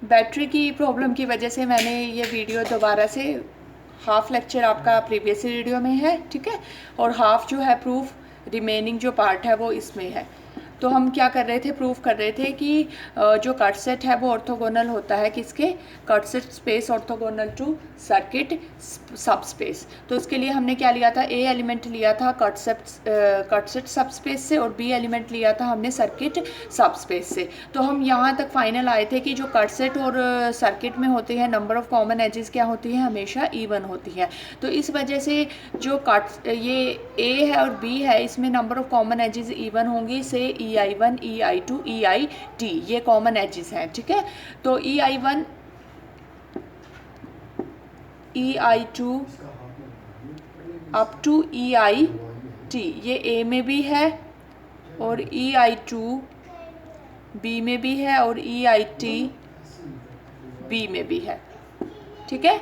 Battery की problem की वजह से मैंने ये वीडियो दोबारा से, हाफ लेक्चर आपका प्रीवियस वीडियो में है, ठीक है, और हाफ जो है प्रूफ रिमेनिंग जो पार्ट है वो इसमें है। तो हम क्या कर रहे थे, प्रूफ कर रहे थे कि जो कट सेट है वो ऑर्थोगोनल होता है किसके, cut set space orthogonal to circuit subspace. तो उसके लिए हमने क्या लिया था, ए एलिमेंट लिया था कट सेट सब स्पेस से, और बी एलिमेंट लिया था हमने सर्किट सब स्पेस से। तो हम यहाँ तक फाइनल आए थे कि जो कट सेट और सर्किट में होती है, नंबर ऑफ कॉमन एजेस क्या होती है, हमेशा इवन होती है। तो इस वजह से जो कट ये ए है और बी है, इसमें number of common edges even होंगी से EI1 EI2 EIT, ये कॉमन एजेस हैं, ठीक है। तो EI1 EI2 up to EIT ये ए में भी है, और EI2 बी में भी है, और EIT बी में भी है, ठीक है।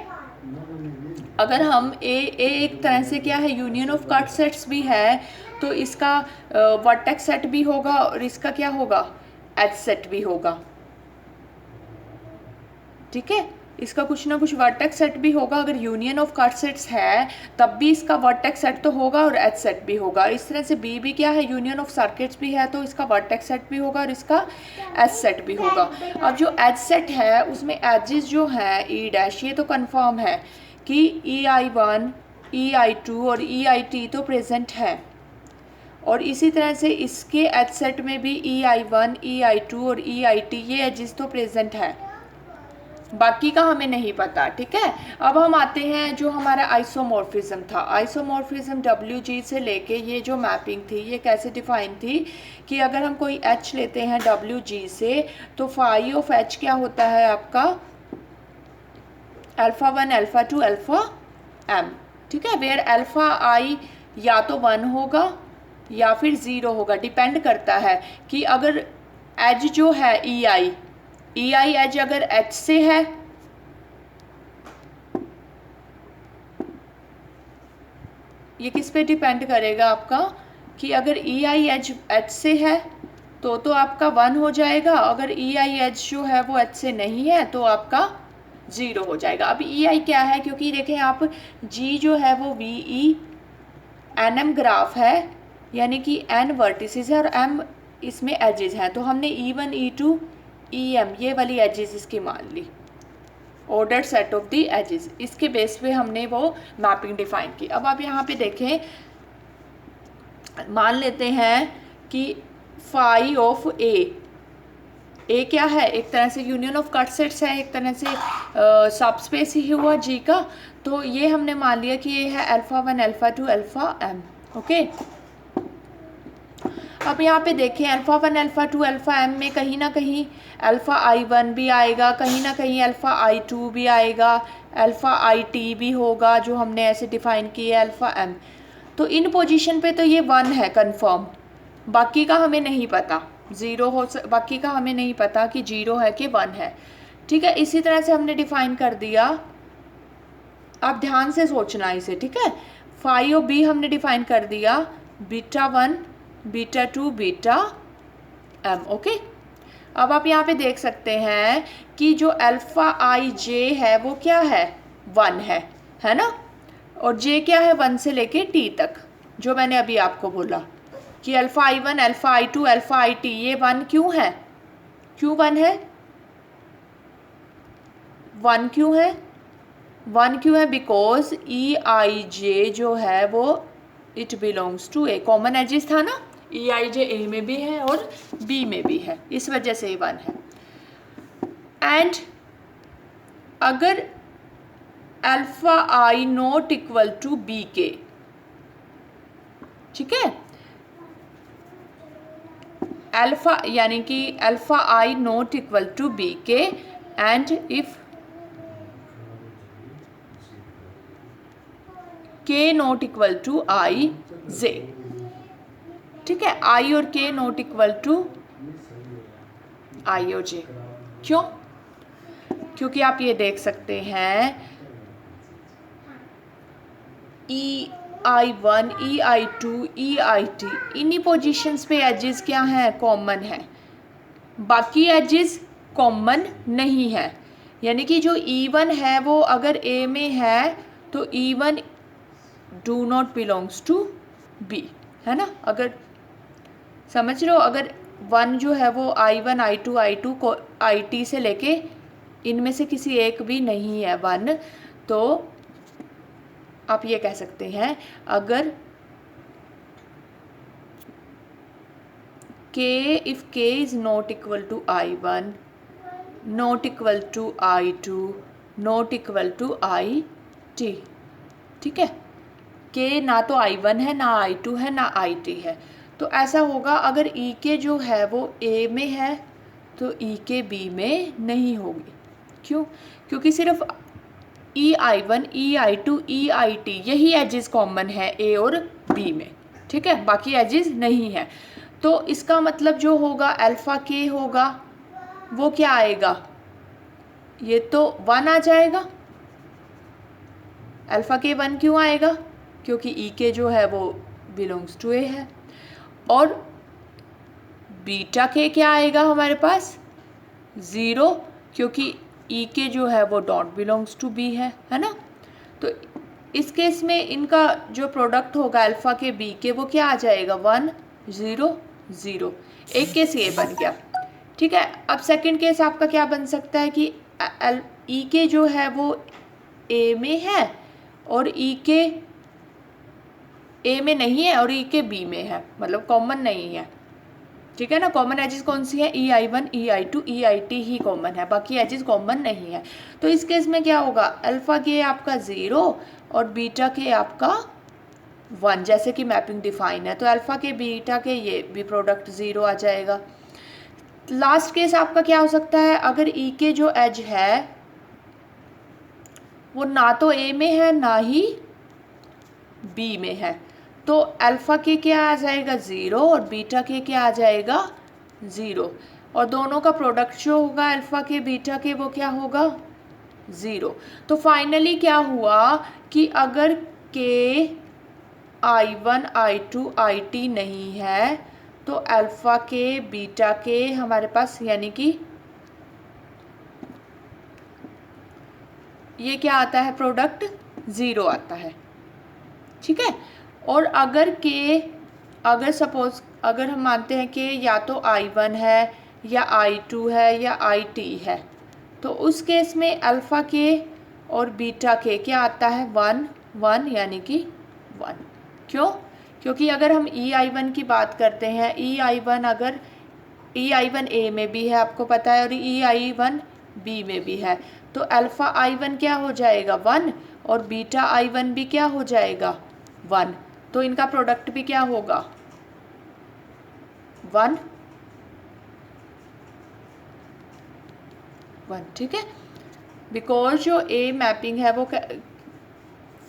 अगर हम ए एक तरह से क्या है, यूनियन ऑफ कट सेट्स भी है, तो इसका वर्टेक्स सेट भी होगा और इसका क्या होगा, एज सेट भी होगा, ठीक है। इसका कुछ ना कुछ वर्टेक्स सेट भी होगा। अगर यूनियन ऑफ कट सेट्स है तब भी इसका वर्टेक्स सेट तो होगा और एज सेट भी होगा। इस तरह से बी भी क्या है, यूनियन ऑफ सर्किट्स भी है, तो इसका वर्टेक्स सेट भी होगा और इसका एज सेट भी होगा। अब जो एज सेट है उसमें एजेस जो हैं ई डैश, ये तो कंफर्म है कि EI1 EI2 और EIT तो प्रेजेंट है, और इसी तरह से इसके एज सेट में भी EI1 EI2 और EIT ये एजेस तो प्रेजेंट है, बाकी का हमें नहीं पता, ठीक है। अब हम आते हैं जो हमारा आइसोमॉर्फिज्म था। आइसोमॉर्फिज्म WG से लेके ये जो मैपिंग थी ये कैसे डिफाइन थी कि अगर हम कोई H लेते हैं WG से, तो फाई ऑफ H क्या होता है आपका, α1 α2 अल्फ़ा M, ठीक है। वेयर अल्फ़ा I या तो 1 होगा या फिर 0 होगा, डिपेंड करता है कि अगर एज जो है EI एज अगर H से है, ये किस पे डिपेंड करेगा आपका, कि अगर EI एज H से है तो आपका 1 हो जाएगा, अगर EI एज जो है वो H से नहीं है तो आपका 0 हो जाएगा। अब EI क्या है, क्योंकि देखें आप G जो है वो VE NM ग्राफ है, यानी कि N वर्टिसेस है और M इसमें एजेस हैं, तो हमने E1 E2 EM ये वाली एजेस इसकी मान ली, order set of the ages, इसके बेस पे हमने वो मैपिंग डिफाइन की। अब आप यहाँ पे देखें, मान लेते हैं कि फाई ऑफ ए क्या है, एक तरह से यूनियन ऑफ कट सेट्स है, एक तरह से सब स्पेस ही हुआ G का। तो ये हमने मान लिया कि ये है α1 α2 अल्फ़ा M, ओके। अब यहाँ पे देखें α1 α2 अल्फ़ा M में कहीं ना कहीं I1 भी आएगा, कहीं ना कहीं I2 भी आएगा, IT भी होगा, जो हमने ऐसे डिफाइन किया है M। तो इन पोजीशन पे तो ये 1 है कंफर्म, बाकी का हमें नहीं पता, 0 हो, बाकी का हमें नहीं पता कि 0 है कि 1 है, ठीक है। इसी तरह से हमने डिफाइन कर दिया, आप ध्यान से सोचना इसे, ठीक है। फाई ऑफ B हमने डिफाइन कर दिया β1 β2 βM, ओके। अब आप यहाँ पे देख सकते हैं कि जो αij है वो क्या है, 1 है ना, और J क्या है, 1 से लेके T तक, जो मैंने अभी आपको बोला कि I1 I2 IT ये 1 क्यों है, क्यों 1 है, 1 क्यों है, 1 क्यों है, बिकॉज EIJ जो है वो it belongs to A, common edges था ना, EIJ A में भी है और B में भी है, इस वजह से 1 है। एंड अगर I not equal to B के, ठीक है, यानी कि I not equal to B के, and if K not equal to IJ, ठीक है, I और K not equal to I और J। क्यों, क्योंकि आप ये देख सकते हैं EI1 EI2 EIT इन्हीं पोजीशंस पे एजेस क्या हैं, कॉमन है, बाकी एजेस कॉमन नहीं है, यानी कि जो E1 है वो अगर A में है तो E1 do not belongs to B, है ना। अगर समझ रहे हो, अगर 1 जो है वो I1 I2 I2 को IT से लेके इनमें से किसी एक भी नहीं है 1, तो आप ये कह सकते हैं अगर K, if K is not equal to I1, not equal to I2, not equal to IT, ठीक है। K ना तो I1 है, ना I2 है, ना IT है, तो ऐसा होगा अगर EK जो है वो A में है तो EK B में नहीं होगी। क्यों? क्योंकि सिर्फ EI1, EI2, EIT यही एजेस कॉमन है A और B में, ठीक है, बाकी एजेस नहीं है। तो इसका मतलब जो होगा अल्फ़ा K होगा वो क्या आएगा, ये तो 1 आ जाएगा। अल्फ़ा K 1 क्यों आएगा? क्योंकि EK जो है वो बिलोंग्स टू A है। और बीटा K क्या आएगा हमारे पास? 0, क्योंकि EK जो है वो डॉट बिलोंग्स टू B है ना। तो इस केस में इनका जो प्रोडक्ट होगा अल्फ़ा के B के वो क्या आ जाएगा? 1 0 0। एक केस ये बन गया, ठीक है। अब सेकंड केस आपका क्या बन सकता है कि EK जो है वो A में है और EK A में नहीं है और EK B में है, मतलब कॉमन नहीं है, ठीक है ना। कॉमन एजेस कौन सी है? EI1, EI2, EIT ही कॉमन है, बाकी एजेस कॉमन नहीं है। तो इस केस में क्या होगा, अल्फ़ा के आपका 0 और बीटा के आपका 1, जैसे कि मैपिंग डिफाइन है। तो अल्फ़ा के बीटा के ये भी प्रोडक्ट 0 आ जाएगा। लास्ट केस आपका क्या हो सकता है, अगर E के जो एज है वो ना तो A में है ना ही B में है, तो अल्फ़ा के क्या आ जाएगा? 0 और बीटा के क्या आ जाएगा? 0, और दोनों का प्रोडक्ट जो होगा अल्फ़ा के बीटा के वो क्या होगा? 0। तो फाइनली क्या हुआ कि अगर K I1 I2 IT नहीं है तो अल्फ़ा के बीटा के हमारे पास, यानी कि ये क्या आता है, प्रोडक्ट 0 आता है, ठीक है। और अगर सपोज अगर हम मानते हैं कि या तो I1 है या I2 है या IT है, तो उस केस में अल्फ़ा के और बीटा के क्या आता है? 1 1, यानी कि 1। क्यों? क्योंकि अगर हम EI1 की बात करते हैं, EI1 अगर EI1 A में भी है आपको पता है और EI1 B में भी है, तो अल्फ़ा I1 क्या हो जाएगा? 1, और बीटा I1 भी क्या हो जाएगा? 1। तो इनका प्रोडक्ट भी क्या होगा? 1 1, ठीक है। बिकॉज जो A मैपिंग है वो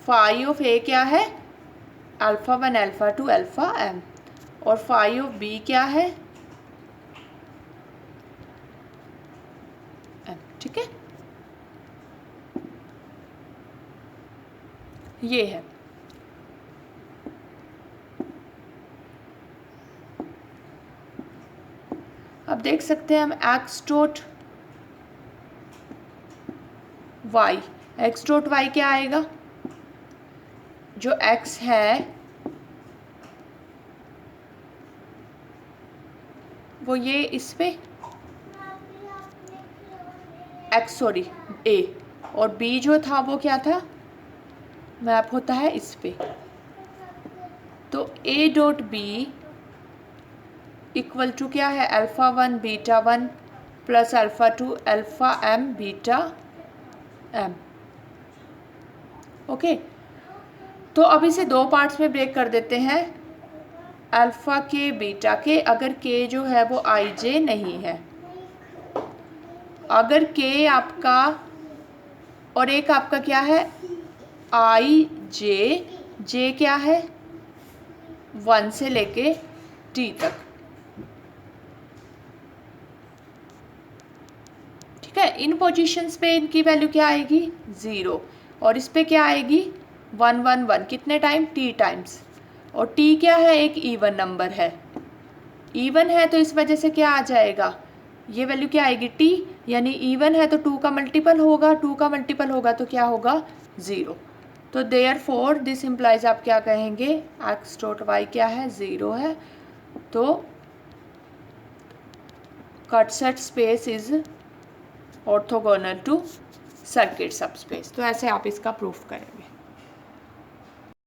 फाई ऑफ A क्या है? अल्फ़ा 1 अल्फ़ा 2 अल्फ़ा M, और फाई ऑफ B क्या है? M, ठीक है, ये है। अब देख सकते हैं हम एक्स डॉट वाई क्या आएगा? जो x है वो ये इस पे a, और b जो था वो क्या था? मैप होता है इस पे। तो a dot B equal to क्या है? Alpha 1 beta 1 plus alpha 2 alpha m beta m, okay. तो अब इसे दो पार्ट्स में ब्रेक कर देते हैं। अल्फ़ा के बीटा के, अगर k जो है वो ij नहीं है, अगर k आपका और एक आपका क्या है? i j क्या है? 1 से लेके t तक, ठीक है। इन पोजीशंस पे इनकी वैल्यू क्या आएगी? 0, और इस पे क्या आएगी? 1 1 1, कितने टाइम? t टाइम्स, और t क्या है? एक इवन नंबर है, इवन है तो इस वजह से क्या आ जाएगा? ये वैल्यू क्या आएगी? t, यानी इवन है तो 2 का मल्टीपल होगा, 2 का मल्टीपल होगा तो क्या होगा 0। तो देयरफॉर दिस इम्प्लाइज आप क्या कहेंगे एक्स डॉट वाई क्या है 0 है, तो cut set space is orthogonal to circuit subspace. तो ऐसे आप इसका प्रूफ करेंगे।